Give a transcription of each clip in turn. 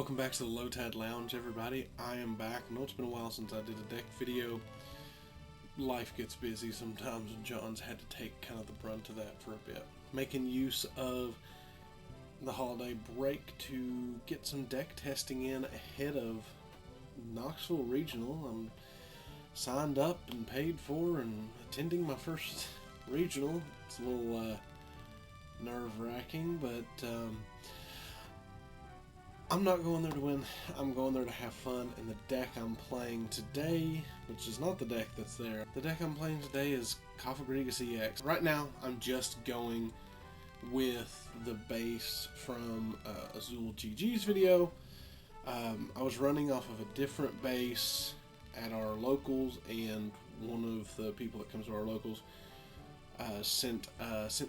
Welcome back to the Low Tide Lounge, everybody. I am back. I know it's been a while since I did a deck video. Life gets busy sometimes, and John's had to take kind of the brunt of that for a bit. Making use of the holiday break to get some deck testing in ahead of Knoxville Regional. I'm signed up and paid for and attending my first regional. It's a little nerve-wracking, but I'm not going there to win. I'm going there to have fun, and the deck I'm playing today, which is not the deck that's there, the deck I'm playing today is Cofagrigus EX. Right now, I'm just going with the base from Azul GG's video. I was running off of a different base at our locals, and one of the people that comes to our locals sent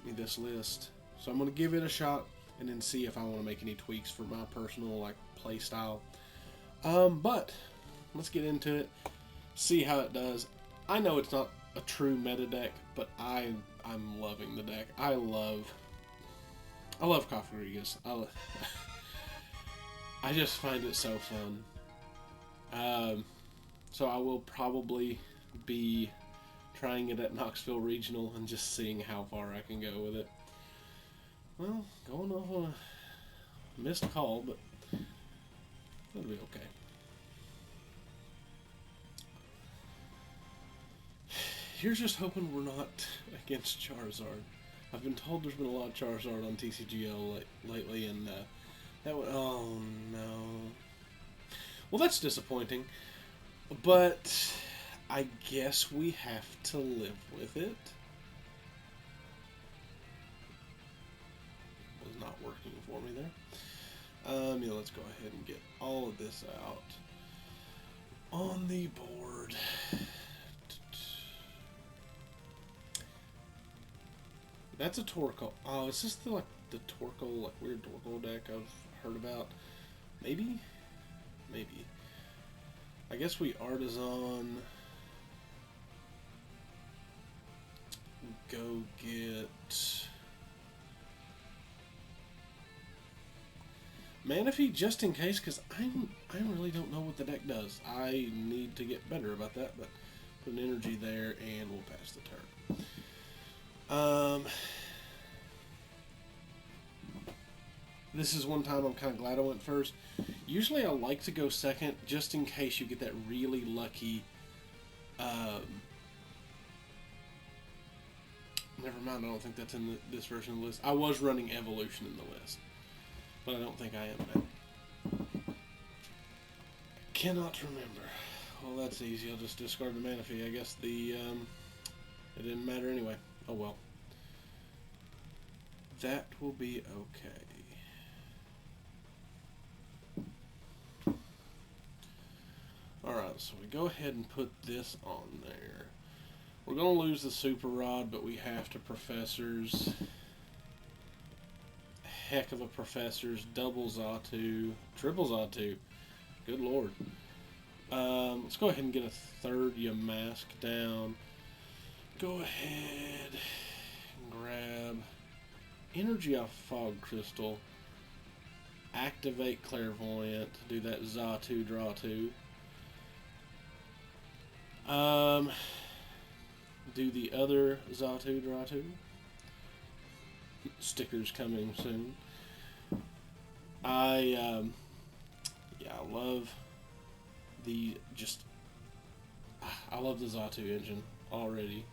me this list. So I'm going to give it a shot and then see if I want to make any tweaks for my personal play style. But let's get into it, see how it does. I know it's not a true meta deck, but I'm loving the deck. I love Cofagrigus. I just find it so fun. So I will probably be trying it at Knoxville Regional and just seeing how far I can go with it. Well, going off on a missed call, but that'll be okay. Here's just hoping we're not against Charizard. I've been told there's been a lot of Charizard on TCGL lately, and that would, oh no. Well, that's disappointing, but I guess we have to live with it. Not working for me there. Yeah, let's go ahead and get all of this out on the board. That's a Torkoal. Oh, is this the Torkoal, weird Torkoal deck I've heard about? Maybe? Maybe. I guess we Artazon. Go get Manaphy just in case, because I really don't know what the deck does. I need to get better about that, but put an energy there and we'll pass the turn. This is one time I'm kind of glad I went first. Usually I like to go second just in case you get that really lucky. Never mind, I don't think that's in this version of the list. I was running Evolution in the list, but I don't think I am now. Cannot remember. Well, that's easy. I'll just discard the Manaphy. I guess it didn't matter anyway. Oh well. That will be okay. Alright, so we go ahead and put this on there. We're going to lose the Super Rod, but we have to Professors. Heck of a Professors, double Xatu, triple Xatu. Good lord. Let's go ahead and get a third Yamask down. Go ahead and grab energy off Fog Crystal. Activate Clairvoyant. Do that Xatu, draw 2. Do the other Xatu, draw 2. Stickers coming soon. I love the I love the Xatu engine already.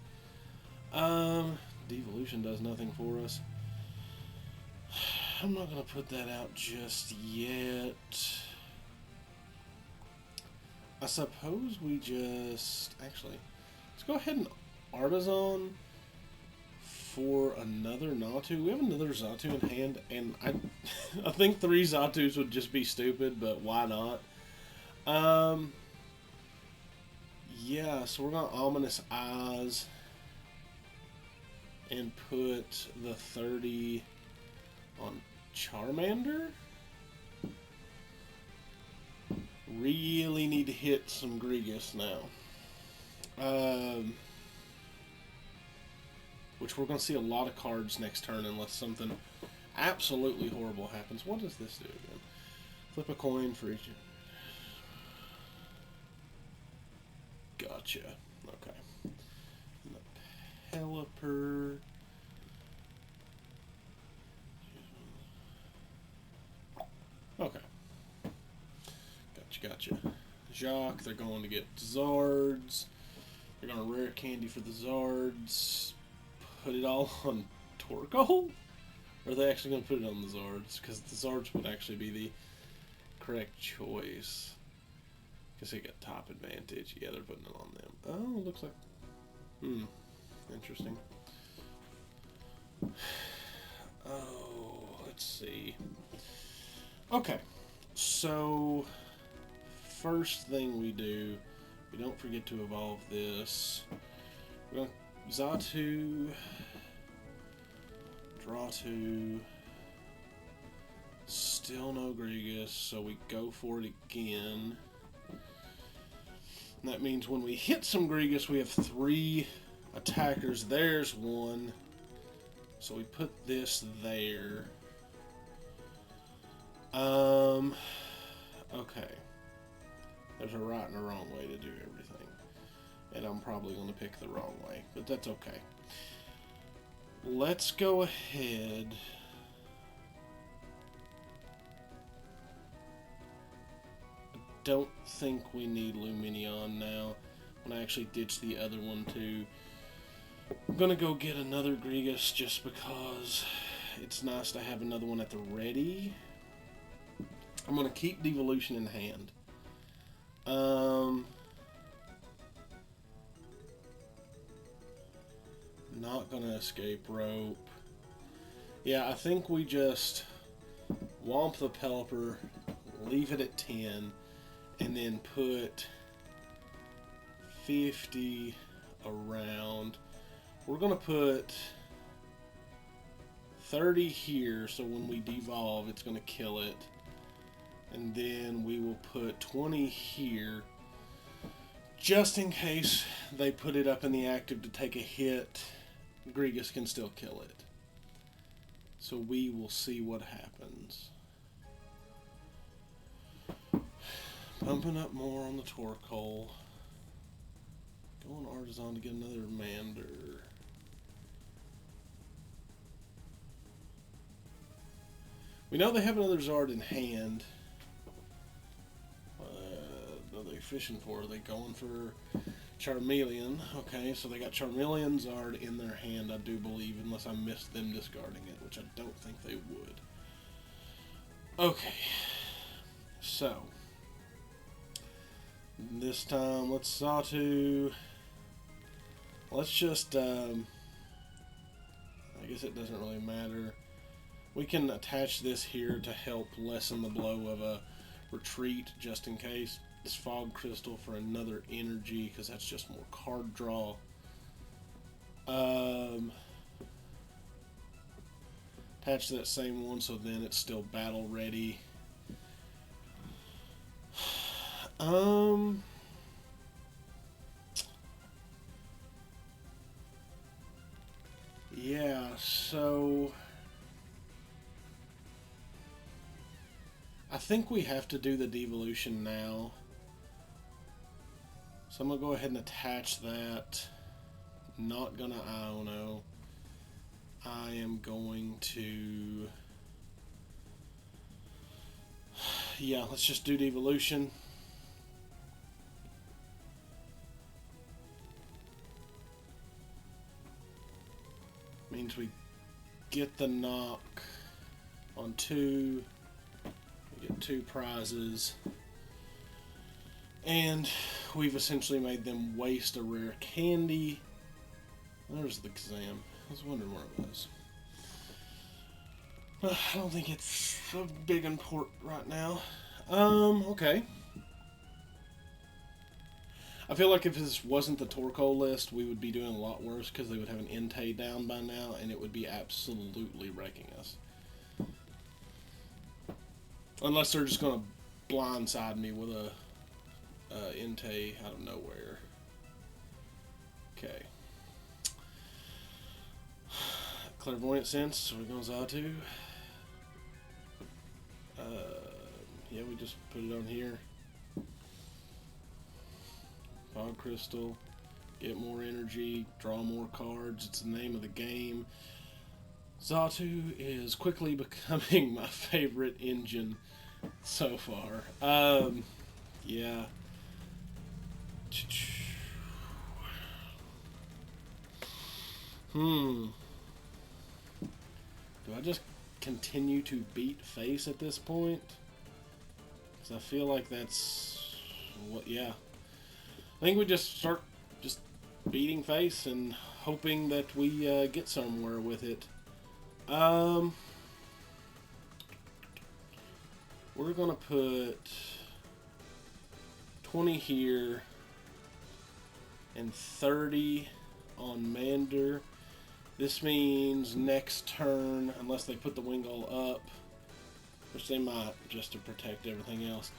Devolution does nothing for us. I'm not gonna put that out just yet. I suppose we just let's go ahead and Artazon for another Natu. We have another Xatu in hand, and I think 3 Xatus would just be stupid, but why not? Yeah, so we're gonna Ominous Eyes and put the 30 on Charmander. Really need to hit some Grigus now. Which we're going to see a lot of cards next turn unless something absolutely horrible happens. What does this do again? Flip a coin for each. Gotcha. Okay. And the Pelipper. Okay. Gotcha. Jacques, they're going to get Zards. They're going to rare candy for the Zards. Put it all on Torkoal? Or are they actually going to put it on the Zards? Because the Zards would actually be the correct choice. Because they get top advantage. Yeah, they're putting it on them. Oh, looks like... Interesting. Oh, let's see. Okay. So, first thing we do, we don't forget to evolve this. We're going to Xatu, draw 2, still no Grigus, so we go for it again. And that means when we hit some Grigus, we have 3 attackers. There's 1. So we put this there. Okay. There's a right and a wrong way to do everything. And I'm probably going to pick the wrong way, but that's okay. Let's go ahead. I don't think we need Lumineon now. I'm going to actually ditch the other one too. I'm going to go get another Grigus just because it's nice to have another one at the ready. I'm going to keep Devolution in hand. Not going to Escape Rope. Yeah, I think we just womp the Pelipper, leave it at 10, and then put 50 around. We're going to put 30 here, so when we devolve, it's going to kill it. And then we will put 20 here, just in case they put it up in the active to take a hit. Grigus can still kill it. So we will see what happens. Pumping up more on the Torkoal. Going Artazon to get another Mander. We know they have another Zard in hand. What are they fishing for? Are they going for Charmeleon? Okay, so they got Charmeleon Zard in their hand, I do believe, unless I missed them discarding it, which I don't think they would. Okay, so this time let's Xatu. Let's just, I guess it doesn't really matter. We can attach this here to help lessen the blow of a retreat, just in case. This Fog Crystal for another energy, because that's just more card draw. Attach that same one, so then it's still battle ready. Yeah, so I think we have to do the devolution now. So I'm going to go ahead and attach that. Not going to Iono. I am going to... Yeah, let's just do devolution. Means we get the knock on 2. We get 2 prizes. And we've essentially made them waste a rare candy. There's the exam. I was wondering where it was. I don't think it's a big import right now. Okay. I feel like if this wasn't the Torkoal list, we would be doing a lot worse because they would have an Entei down by now, and it would be absolutely wrecking us. Unless they're just going to blindside me with a Entei out of nowhere. Okay. Clairvoyant Sense, so we're going Xatu. Yeah, we just put it on here. Fog Crystal, get more energy, draw more cards. It's the name of the game. Xatu is quickly becoming my favorite engine so far. Yeah. Do I just continue to beat face at this point? Because I feel like that's what, yeah. I think we just start just beating face and hoping that we get somewhere with it. We're gonna put 20 here and 30 on Mander. This means next turn, unless they put the Wingull up, which they might, just to protect everything else.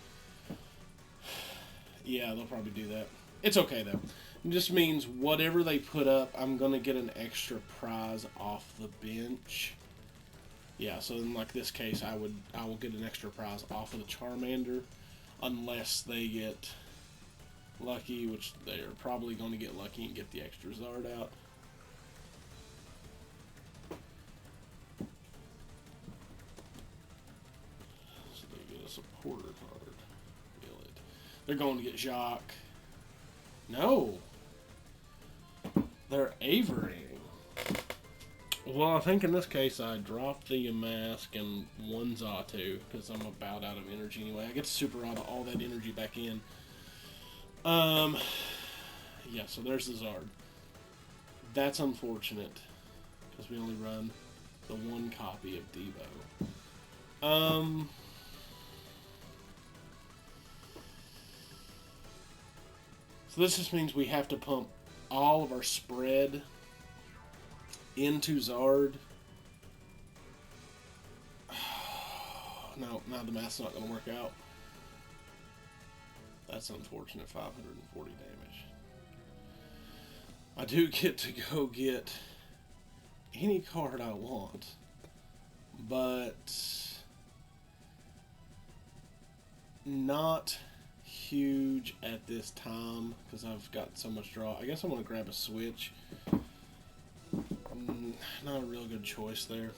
Yeah, they'll probably do that. It's okay though. It just means whatever they put up, I'm gonna get an extra prize off the bench. Yeah, so in like this case, I will get an extra prize off of the Charmander, unless they get lucky, which they are probably going to get lucky and get the extra Zard out. So they get a supporter card. Feel it. They're going to get Jacques. No, they're Avery. Well, I think in this case I dropped the Yamask and one Xatu because I'm about out of energy anyway. I get to super out all that energy back in. Yeah, so there's the Zard. That's unfortunate because we only run the one copy of Devo. So this just means we have to pump all of our spread into Zard. No, now the math's not going to work out. That's unfortunate. 540 damage. I do get to go get any card I want, but not huge at this time because I've got so much draw. I guess I want to grab a Switch. Not a real good choice there.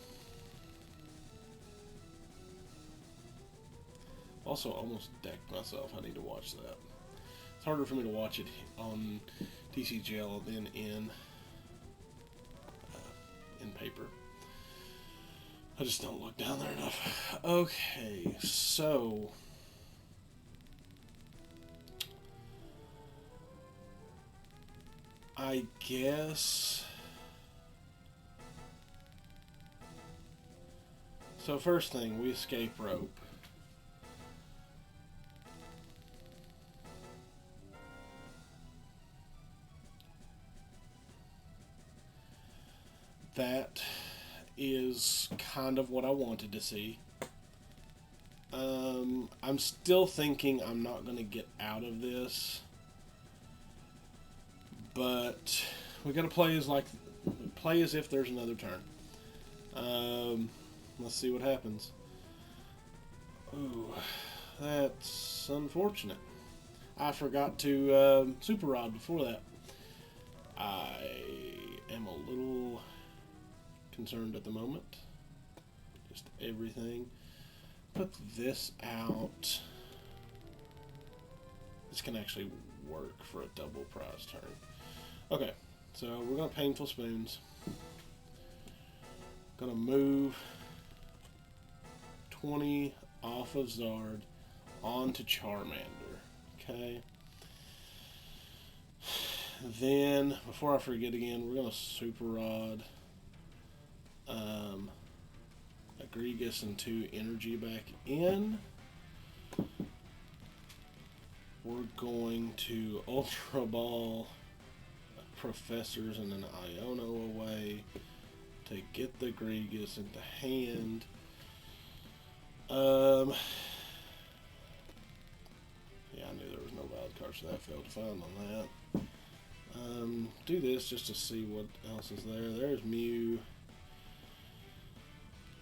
Also, almost decked myself. I need to watch that. It's harder for me to watch it on PTCGL than in paper. I just don't look down there enough. Okay, so I guess. So first thing, we Escape Rope. That is kind of what I wanted to see. I'm still thinking I'm not going to get out of this, but we got to play as if there's another turn. Let's see what happens. Ooh, that's unfortunate. I forgot to Super Rod before that. I am a little concerned at the moment. Just everything. Put this out. This can actually work for a double prize turn. Okay, so we're going to Painful Spoons. Going to move 20 off of Zard onto Charmander. Okay. Then, before I forget again, we're going to Super Rod Cofagrigus and 2 energy back in. We're going to Ultra Ball Professors and an Iono away to get the Grigus into hand. Yeah, I knew there was no valid cards, so that failed to find on that. Do this just to see what else is there. There's Mew.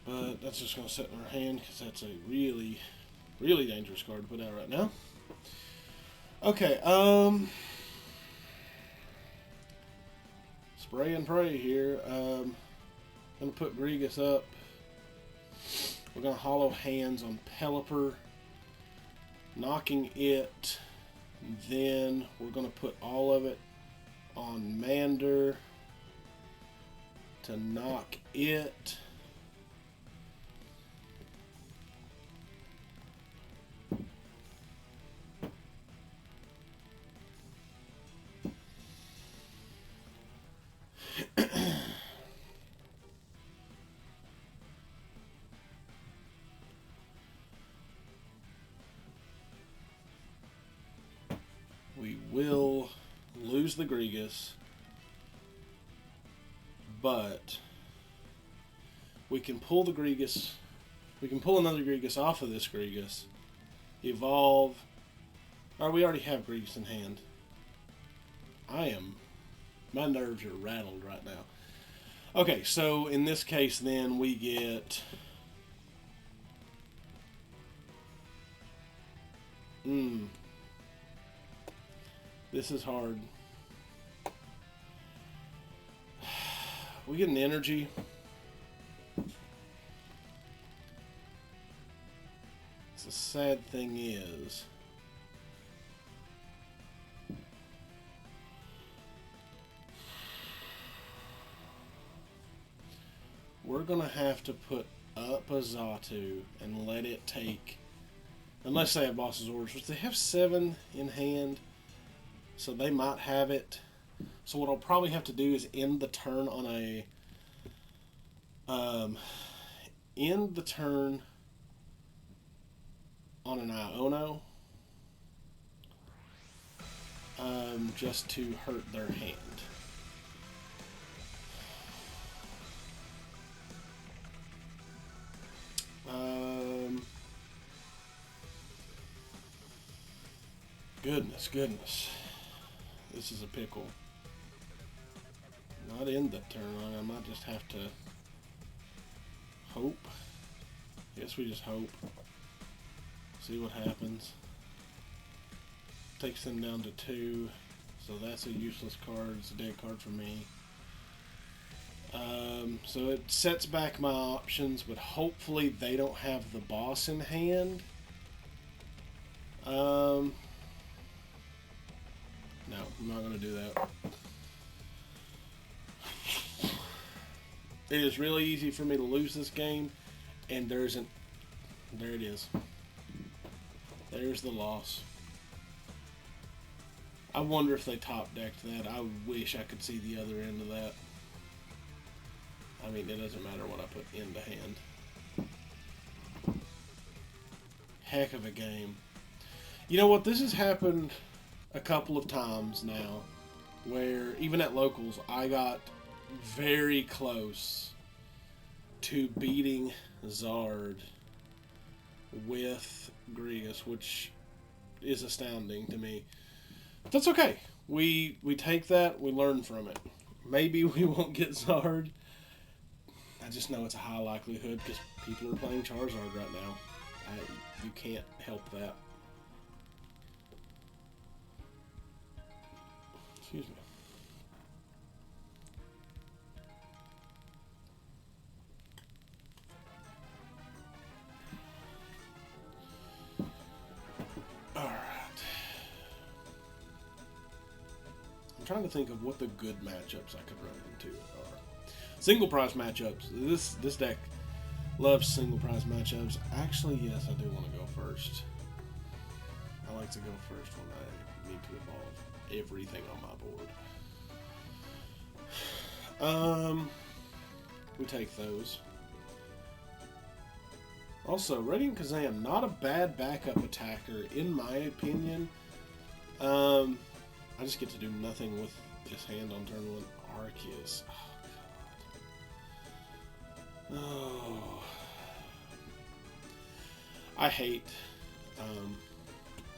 But that's just going to sit in our hand because that's a really Really dangerous card to put out right now. Okay, spray and pray here. Gonna put Grigus up. We're gonna hollow hands on Pelipper, knocking it. Then we're gonna put all of it on Mander to knock it. We will lose the Grigus, but we can pull the Grigus. We can pull another Grigus off of this Grigus, evolve. Or we already have Grigus in hand. My nerves are rattled right now. Okay, so in this case then we get this is hard. We get an energy. The sad thing is we're gonna have to put up a Xatu and let it take, unless they have Boss's Orders, which they have 7 in hand, so they might have it. So what I'll probably have to do is end the turn on a an Iono, just to hurt their hand. Goodness. This is a pickle. Not end the turn on. I might just have to hope. Guess we just hope. See what happens. Takes them down to 2. So that's a useless card. It's a dead card for me. So it sets back my options, but hopefully they don't have the boss in hand. No, I'm not going to do that. It is really easy for me to lose this game, and there it is. There's the loss. I wonder if they top decked that. I wish I could see the other end of that. I mean, it doesn't matter what I put into hand. Heck of a game. You know what? This has happened a couple of times now, where even at locals, I got very close to beating Zard with Grigus, which is astounding to me. But that's okay. We take that, we learn from it. Maybe we won't get Zard. I just know it's a high likelihood because people are playing Charizard right now. You can't help that. Excuse me. Alright. I'm trying to think of what the good matchups I could run into are. Single prize matchups. This deck loves single prize matchups. Actually, yes, I do want to go first. I like to go first when I need to evolve everything on my board. We take those. Also, Radiant Alakazam, not a bad backup attacker, in my opinion. I just get to do nothing with this hand on turn 1. Arceus. Oh, God. Oh. I hate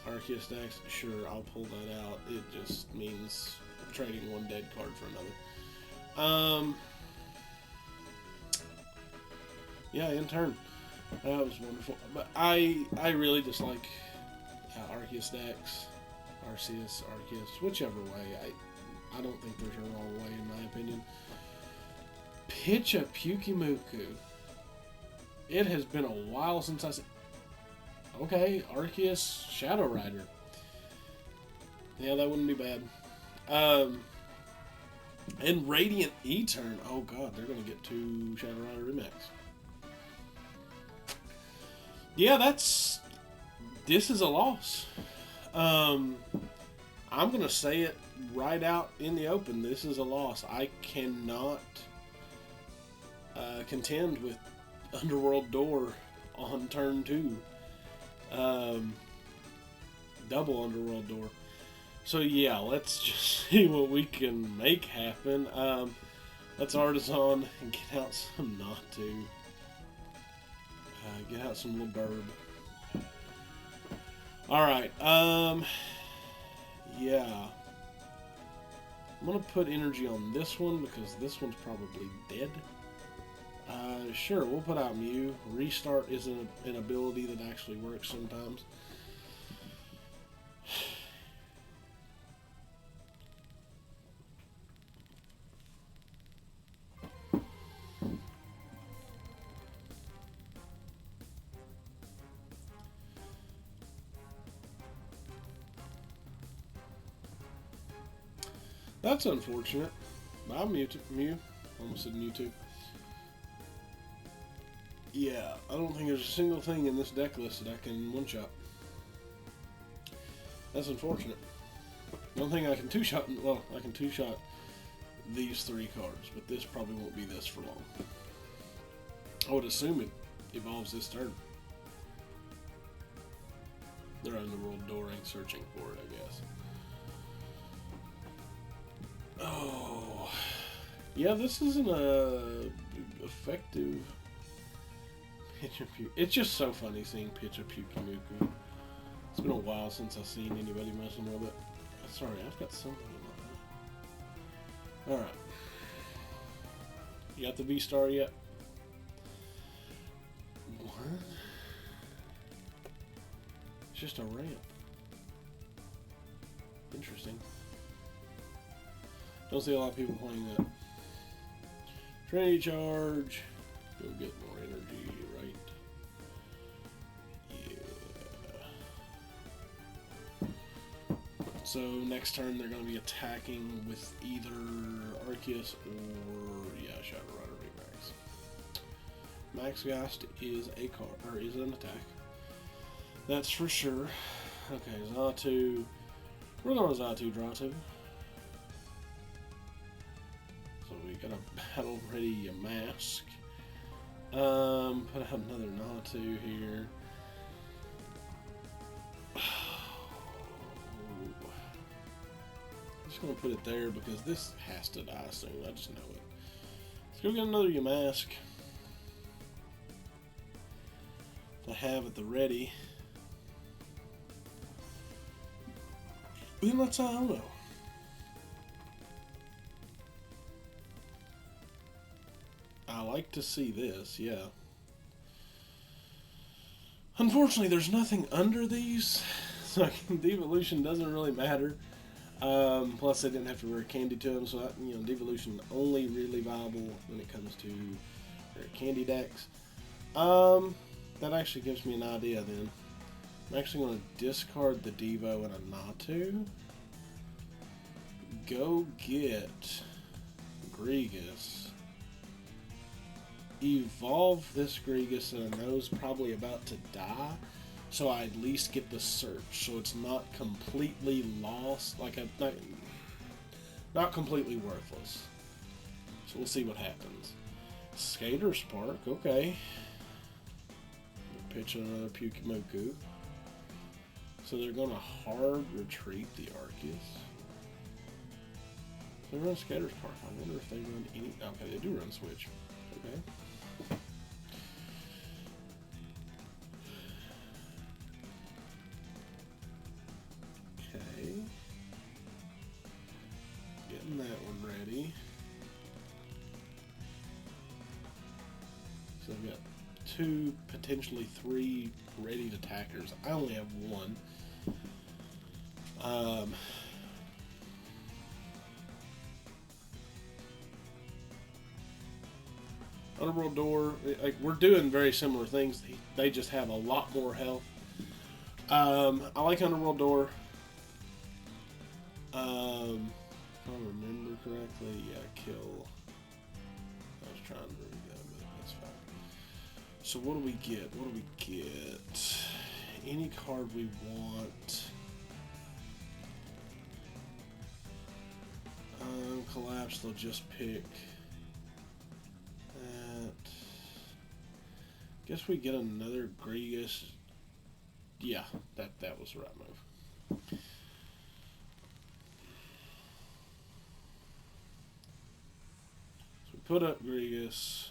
Arceus decks. Sure, I'll pull that out. It just means trading one dead card for another. Yeah, in turn. That was wonderful. But I really dislike Arceus decks. Arceus, whichever way. I don't think there's a wrong way in my opinion. Pitch a Pukimuku. It has been a while since I said, okay, Arceus Shadow Rider. Yeah, that wouldn't be bad. And Radiant E-Turn. Oh god, they're gonna get 2 Shadow Rider remakes. Yeah, this is a loss. I'm gonna say it right out in the open. This is a loss. I cannot contend with Underworld Door on turn 2. Double Underworld Door. So yeah, let's just see what we can make happen. Let's Artazon and get out some Natu. Get out some little bird. Alright, yeah. I'm gonna put energy on this one because this one's probably dead. Sure, we'll put out Mew. Restart is an ability that actually works sometimes. That's unfortunate. Bye, Mew. Almost said Mewtwo. Yeah, I don't think there's a single thing in this deck list that I can one-shot. That's unfortunate. The only thing I can two-shot, well, I can two-shot these 3 cards, but this probably won't be this for long. I would assume it evolves this turn. They're Underworld Dooring, searching for it, I guess. Oh, yeah, this isn't a effective pitch a Pukimuku. It's just so funny seeing pitch a Pukimuku. It's been a while since I've seen anybody messing with it. Sorry, I've got something in my eye. Alright. You got the V-Star yet? What? It's just a ramp. Interesting. Don't see a lot of people playing that. Trinity Charge. Go get more energy, right? Yeah. So next turn they're going to be attacking with either Arceus or, yeah, Shadow Rider VMAX. Max Gast is a card, or is an attack. That's for sure. Okay, Xatu. We're going to Xatu draw 2. So we got a battle ready Yamask. Put out another Natu here. I'm just gonna put it there because this has to die soon. I just know it. Let's go get another Yamask to have at the ready. Then let's Iono. I like to see this, yeah. Unfortunately, there's nothing under these, so Devolution doesn't really matter. Plus, they didn't have to wear candy to them, so you know, Devolution only really viable when it comes to candy decks. That actually gives me an idea. Then I'm actually going to discard the Devo and a Natu. Go get Grigus. Evolve this Grigus that I know is probably about to die, so I at least get the search, so it's not completely lost, like not completely worthless. So we'll see what happens. Skater Spark, okay. Pitch another Pukimuku. So they're gonna hard retreat the Arceus. They run Skater Spark. I wonder if they run any. Okay, they do run Switch. Okay. Okay. Getting that one ready. So I've got 2, potentially 3 ready attackers. I only have 1. Underworld Door, like, we're doing very similar things. They just have a lot more health. I like Underworld Door. If I remember correctly, yeah, kill. I was trying to read that, but that's fine. So what do we get? What do we get? Any card we want. Collapse, they'll just pick that. Guess we get another Grigus. Yeah, that was the right move. So we put up Grigus.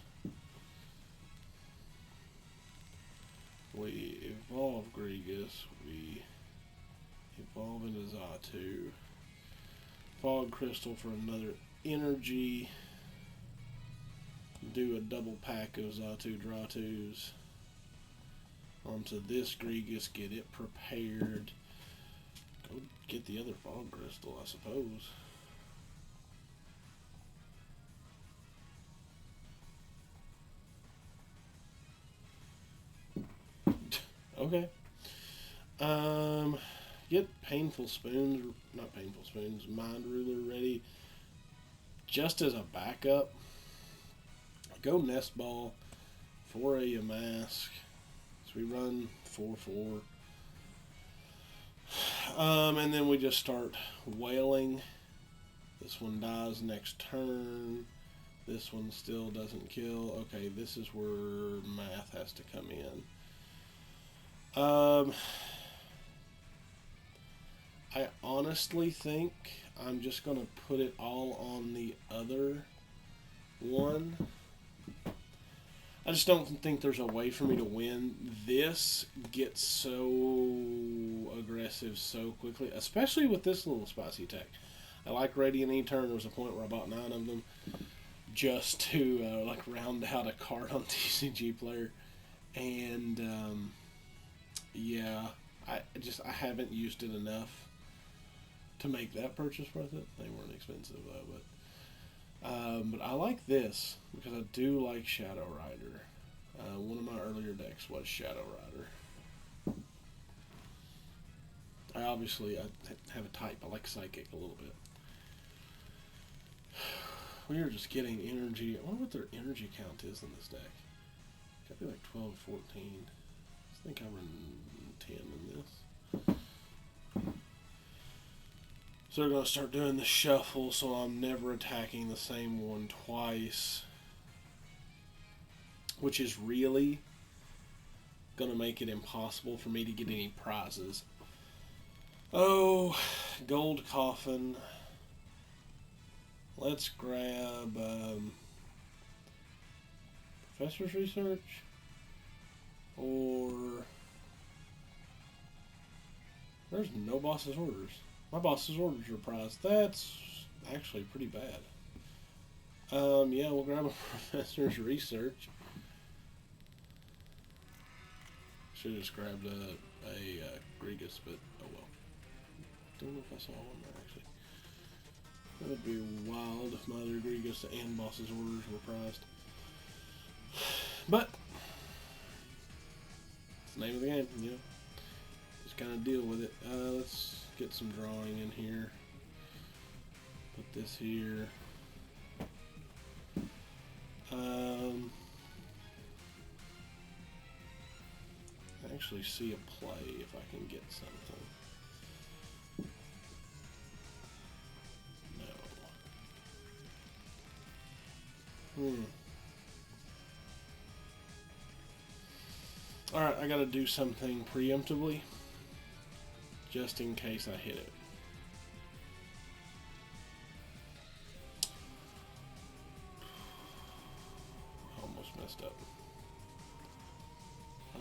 We evolve Grigus. We evolve into Xatu. Fog Crystal for another energy. Do a double pack of Xatu draw 2s. Onto this Grigus, get it prepared. Go get the other Fog Crystal, I suppose. Okay. Get Painful Spoons, not Painful Spoons, Mind Ruler ready just as a backup. Go Nest Ball for a Yamask. So we run 4/4. And then we just start wailing. This one dies next turn. This one still doesn't kill. Okay, this is where math has to come in. I honestly think I'm just going to put it all on the other one. I just don't think there's a way for me to win. This gets so aggressive so quickly, especially with this little spicy tech. I like Radiant E-Turn. There was a point where I bought 9 of them just to like round out a card on TCG Player. And yeah, I haven't used it enough to make that purchase worth it. They weren't expensive though, but I like this because I do like Shadow Rider. One of my earlier decks was Shadow Rider. I have a type. I like Psychic a little bit. We are just getting energy. I wonder what their energy count is in this deck. Could be like 12, 14. I think I run 10 in this. So we're going to start doing the shuffle so I'm never attacking the same one twice. Which is really going to make it impossible for me to get any prizes. Oh, Gold Coffin. Let's grab Professor's Research. Or... There's no boss's orders. My boss's orders are prized. That's actually pretty bad. Yeah, we'll grab a Professor's Research. Should have just grabbed a Grigus, but oh well. Don't know if I saw one there actually. That would be wild if my other Grigus and boss's orders were prized. But it's the name of the game, you know. Just kind of deal with it. Let's get some drawing in here. Put this here. Actually see a play if I can get something. No. Alright, I gotta do something preemptively, just in case I hit it. Almost messed up. I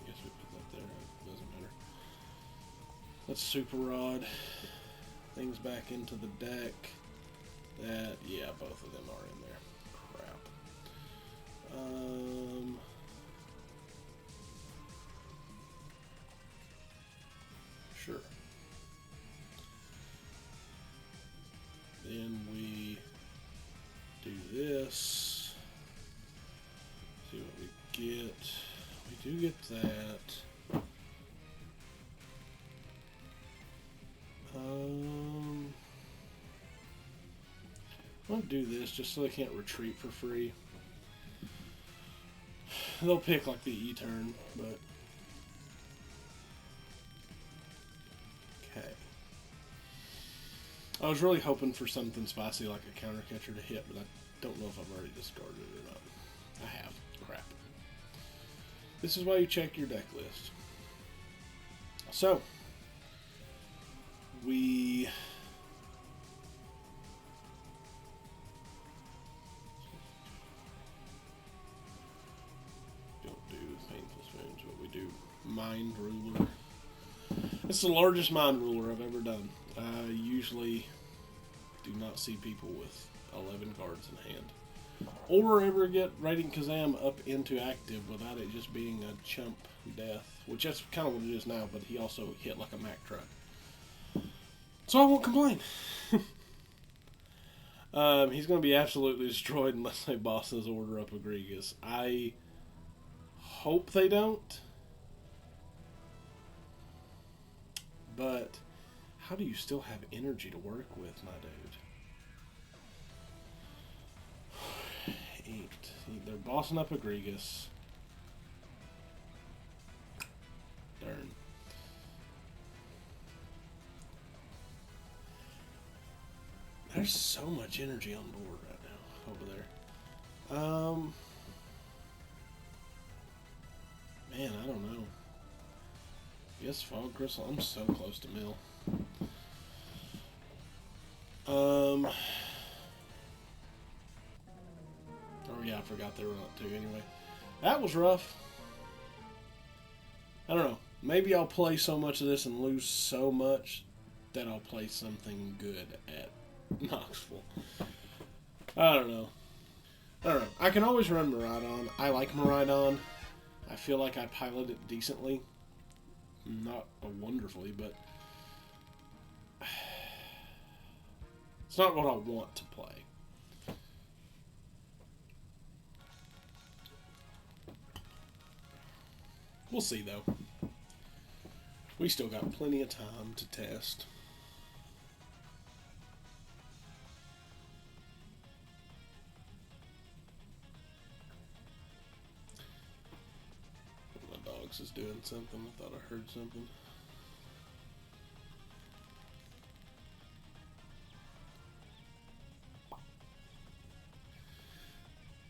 guess we put that there, it doesn't matter. Let's Super Rod things back into the deck. Yeah, both of them are in there. Crap. this. See what we get. We do get that. I'm gonna do this just so they can't retreat for free. They'll pick like the E turn, but okay. I was really hoping for something spicy like a counter catcher to hit, but I don't know if I've already discarded it or not. I have. Crap. This is why you check your deck list. So, we don't do Painful Spoons, but we do Mind Ruler. It's the largest Mind Ruler I've ever done. I usually do not see people with 11 cards in hand, or ever get Radiant Alakazam up into active without it just being a chump death, which that's kind of what it is now, but he also hit like a Mack truck. So I won't complain. He's going to be absolutely destroyed unless they boss his order up Cofagrigus. I hope they don't. But how do you still have energy to work with, my dude? 8. They're bossing up Cofagrigus. Darn. There's so much energy on board right now over there. Man, I don't know. Yes, Fog Crystal. I'm so close to mill. Oh yeah, I forgot they were up too. Anyway, that was rough. I don't know. Maybe I'll play so much of this and lose so much that I'll play something good at Knoxville. I don't know. I can always run Miraidon. I like Miraidon. I feel like I pilot it decently. Not wonderfully, but it's not what I want to play. We'll see, though. We still got plenty of time to test. My dog's is doing something. I thought I heard something.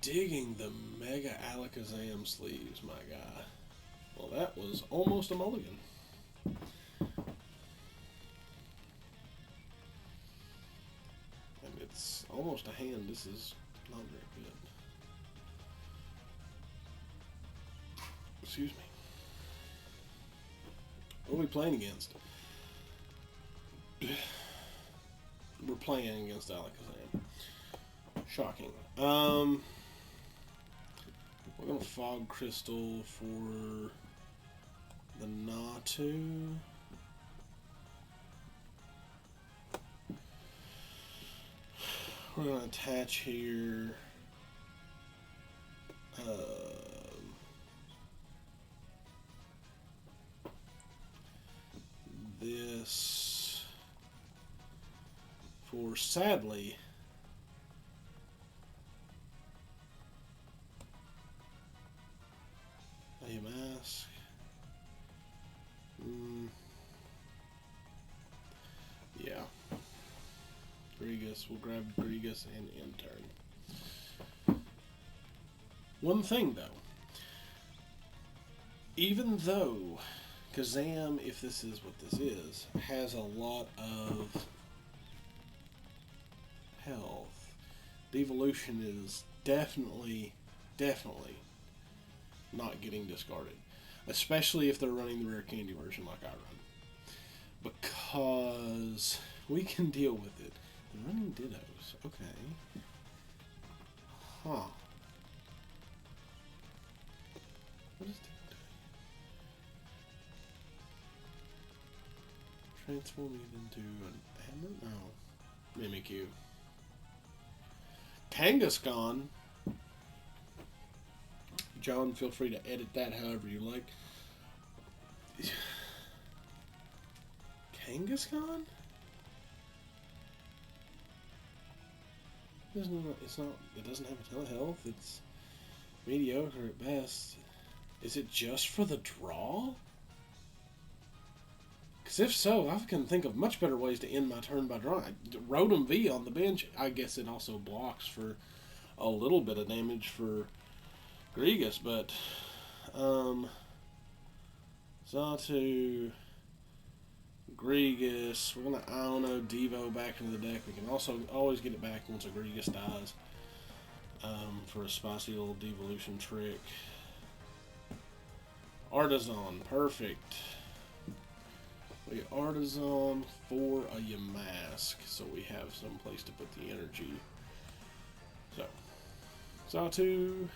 Digging the Mega Alakazam sleeves, my guy. Well, that was almost a mulligan. And it's almost a hand. This is not very good. Excuse me. What are we playing against? We're playing against Alakazam. Shocking. We're going to Fog Crystal for the Natu. We're going to attach here this for, sadly, Yamask. Yeah. Grigus. We'll grab Grigus and end turn. One thing, though. Even though Kazam, if this is what this is, has a lot of health, Devolution is definitely not getting discarded. Especially if they're running the rare candy version like I run. Because we can deal with it. They're running Dittos. Okay. Huh. What is Ditto doing? Transform it into an hammer? No. Mimikyu. Kangaskhan. John, feel free to edit that however you like. Kangaskhan? It doesn't have a ton of health. It's mediocre at best. Is it just for the draw? Because if so, I can think of much better ways to end my turn by drawing. Rotom V on the bench. I guess it also blocks for a little bit of damage for Grigus, but Xatu, Grigus. We're gonna Iono Devo back into the deck. We can also always get it back once a Grigus dies for a spicy little devolution trick. Artazon, perfect. We Artazon for a Yamask, so we have some place to put the energy. So, Xatu,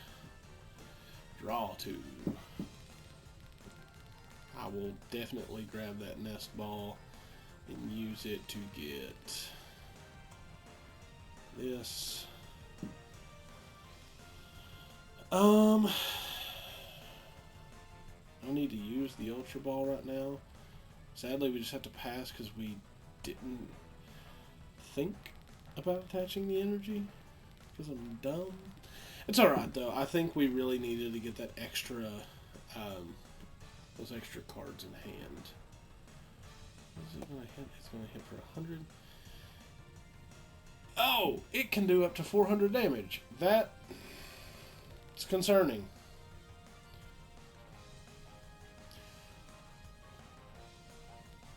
draw 2. I will definitely grab that Nest Ball and use it to get this. I need to use the Ultra Ball right now. Sadly, we just have to pass because we didn't think about attaching the energy because I'm dumb. It's alright though. I think we really needed to get that extra, those extra cards in hand. Is it going to hit? It's going to hit for 100. Oh! It can do up to 400 damage. That is concerning.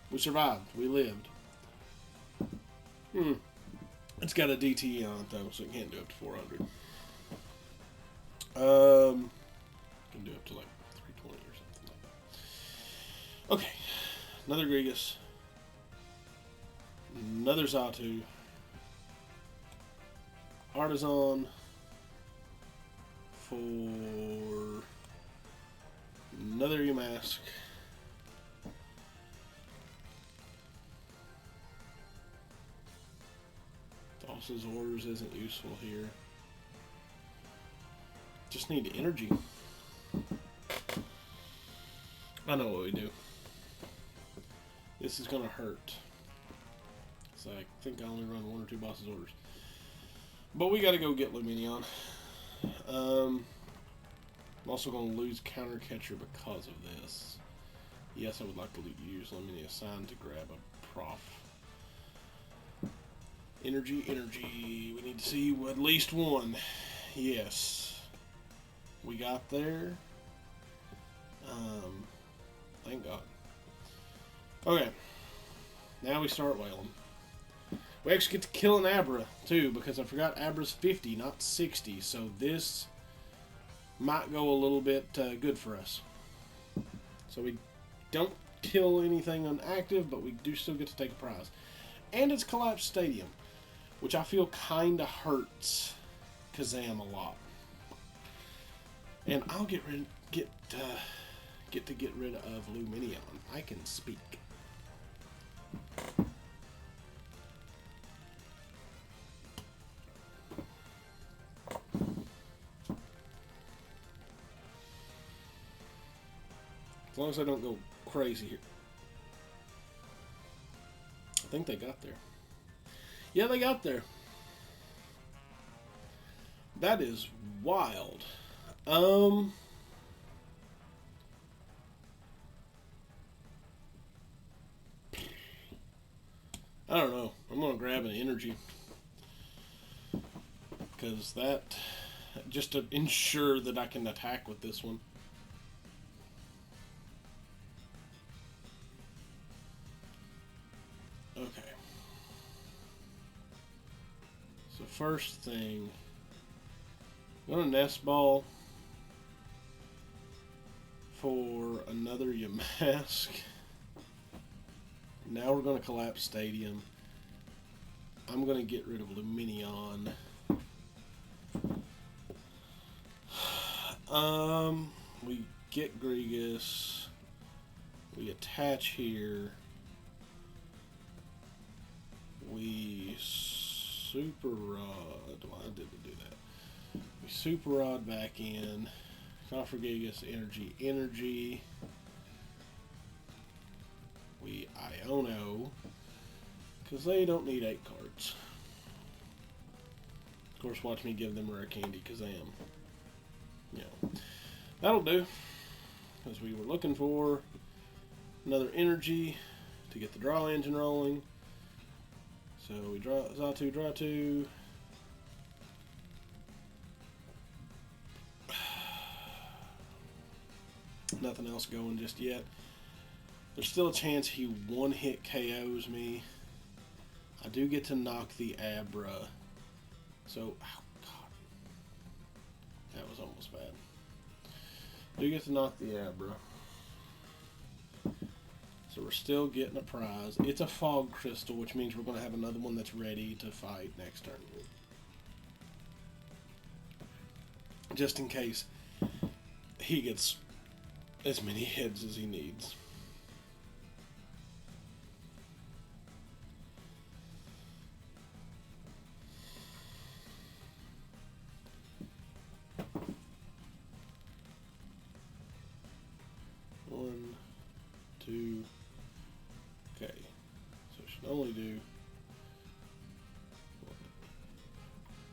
We survived. We lived. It's got a DTE on it though, so it can't do up to 400. Can do up to like 320 or something like that. Okay, another Grigus, another Xatu, Artazon for another Yamask. Toss's orders isn't useful here. Just need energy. I know what we do. This is gonna hurt. So I think I only run 1 or 2 boss's orders. But we gotta go get Lumineon. I'm also gonna lose Counter Catcher because of this. Yes, I would like to use Lumineon Sign to grab a prof. Energy, energy. We need to see at least one. Yes. We got there. Thank God. Okay. Now we start wailing. We actually get to kill an Abra, too, because I forgot Abra's 50, not 60. So this might go a little bit good for us. So we don't kill anything unactive, but we do still get to take a prize. And it's Collapsed Stadium, which I feel kind of hurts Kazam a lot. And I'll get rid of Lumineon. I can speak. As long as I don't go crazy here. I think they got there. Yeah, they got there. That is wild. I don't know. I'm gonna grab an energy because that, just to ensure that I can attack with this one. Okay. So first thing, I'm gonna Nest Ball for another Yamask. Now we're going to Collapse Stadium. I'm going to get rid of Lumineon. We get Grigus. We attach here. We Super Rod. Why did we do that? We Super Rod back in. Cofagrigus, Energy. We Iono, because they don't need 8 cards. Of course, watch me give them rare candy, because I am. You know, that'll do. Because we were looking for another energy to get the draw engine rolling. So we draw Xatu, draw 2. Nothing else going just yet. There's still a chance he one-hit KOs me. I do get to knock the Abra. So, oh god. That was almost bad. I do get to knock the Abra. So we're still getting a prize. It's a Fog Crystal, which means we're going to have another one that's ready to fight next turn. Just in case he gets as many heads as he needs. One, two. Okay, so it should only do.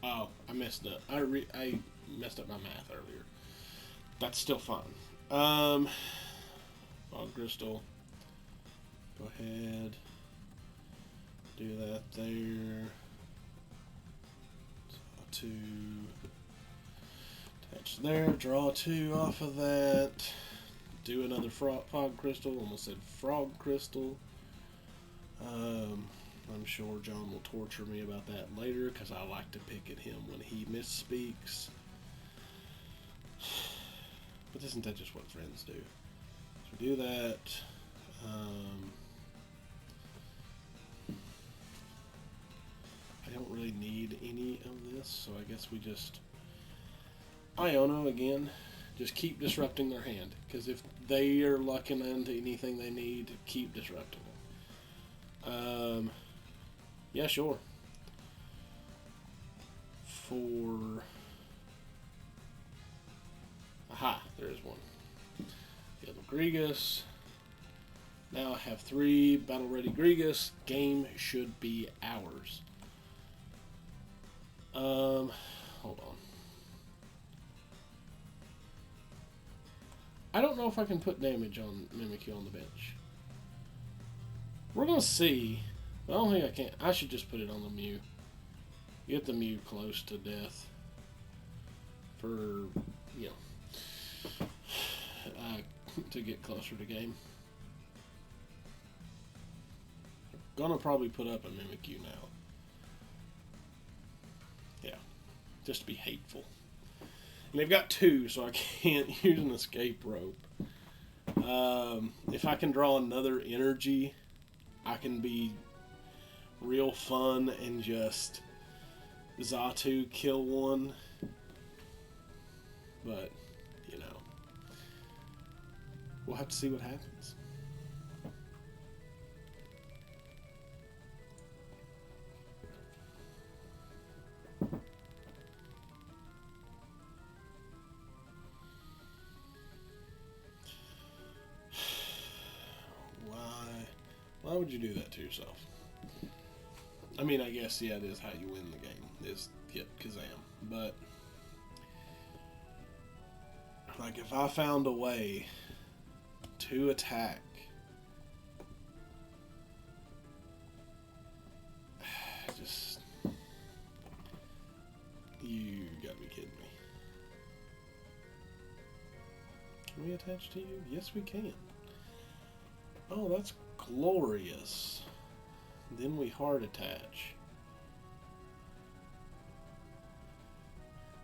Oh, I messed up. I messed up my math earlier. That's still fine. Fog Crystal. Go ahead. Do that there. Draw 2. Attach there. Draw 2 off of that. Do another Fog Crystal. Almost said Frog Crystal. I'm sure John will torture me about that later because I like to pick at him when he misspeaks. But isn't that just what friends do? So we do that. I don't really need any of this, so I guess we just Iono again. Just keep disrupting their hand, because if they are lucking into anything they need, keep disrupting it. Yeah, sure. Aha, there's one. Cofagrigus. Now I have 3 battle ready Grigus. Game should be ours. Hold on. I don't know if I can put damage on Mimikyu on the bench. We're gonna see. I don't think I can. I should just put it on the Mew. Get the Mew close to death. For, you know, to get closer to game. Gonna probably put up a Mimikyu now. Yeah, just to be hateful. And they've got 2, so I can't use an Escape Rope. If I can draw another energy, I can be real fun and just Xatu kill one. But, you know, we'll have to see what happens. Why would you do that to yourself? I mean, I guess, yeah, it is how you win the game. Is hit Kazam. But, like, if I found a way to attack, just, you gotta be kidding me. Can we attach to you? Yes, we can. Oh, that's glorious. Then we hard attach.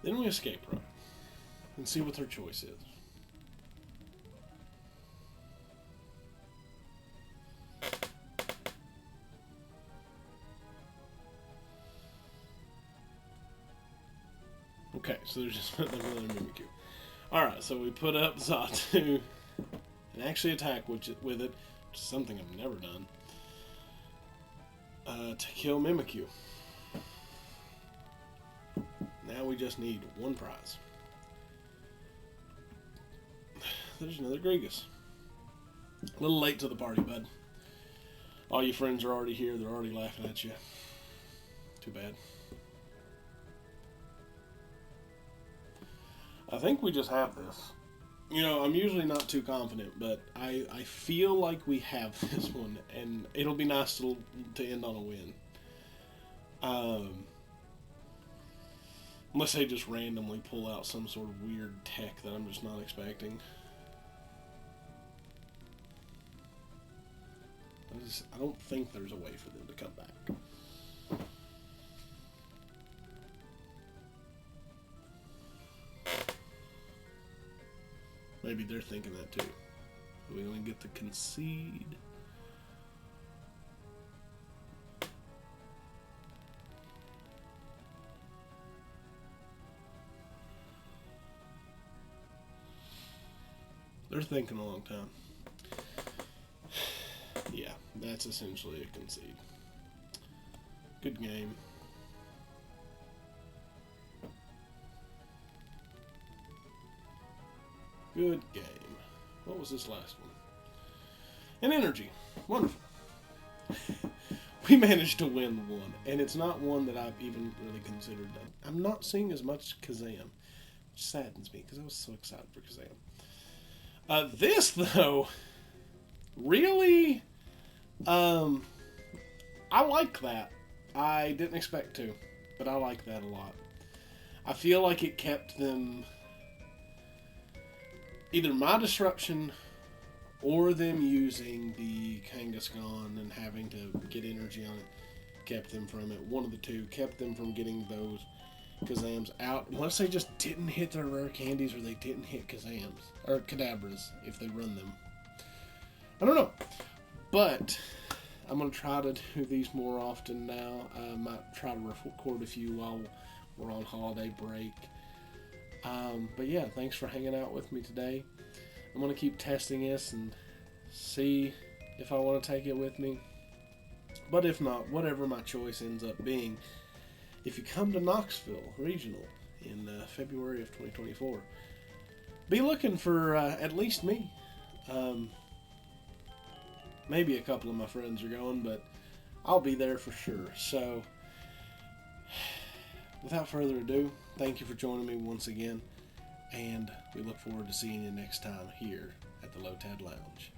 Then we Escape Rope and see what their choice is. Okay, so there's just another Mimikyu. Alright, so we put up Xatu and actually attack with it, which is something I've never done, to kill Mimikyu. Now we just need one prize. There's another Grigus. A little late to the party, bud. All your friends are already here. They're already laughing at you. Too bad. I think we just have this. You know, I'm usually not too confident, but I feel like we have this one, and it'll be nice to end on a win. Unless they just randomly pull out some sort of weird tech that I'm just not expecting. I don't think there's a way for them to come back. Maybe they're thinking that too. Are we going to get to concede? They're thinking a long time. Yeah, that's essentially a concede. Good game. Good game. What was this last one? An energy. Wonderful. We managed to win one, and it's not one that I've even really considered. I'm not seeing as much Kazam, which saddens me because I was so excited for Kazam. This though, really, I like that. I didn't expect to, but I like that a lot. I feel like it kept them, either my disruption or them using the Kangaskhan and having to get energy on it, kept them from it. One of the two kept them from getting those Kazams out, unless they just didn't hit their rare candies or they didn't hit Kazams or Kadabras if they run them. I don't know, but I'm going to try to do these more often now. I might try to record a few while we're on holiday break. But yeah, thanks for hanging out with me today. I'm going to keep testing this and see if I want to take it with me. But if not, whatever my choice ends up being, if you come to Knoxville Regional in February of 2024, be looking for at least me. Maybe a couple of my friends are going, but I'll be there for sure. So, without further ado, thank you for joining me once again, and we look forward to seeing you next time here at the Low Tad Lounge.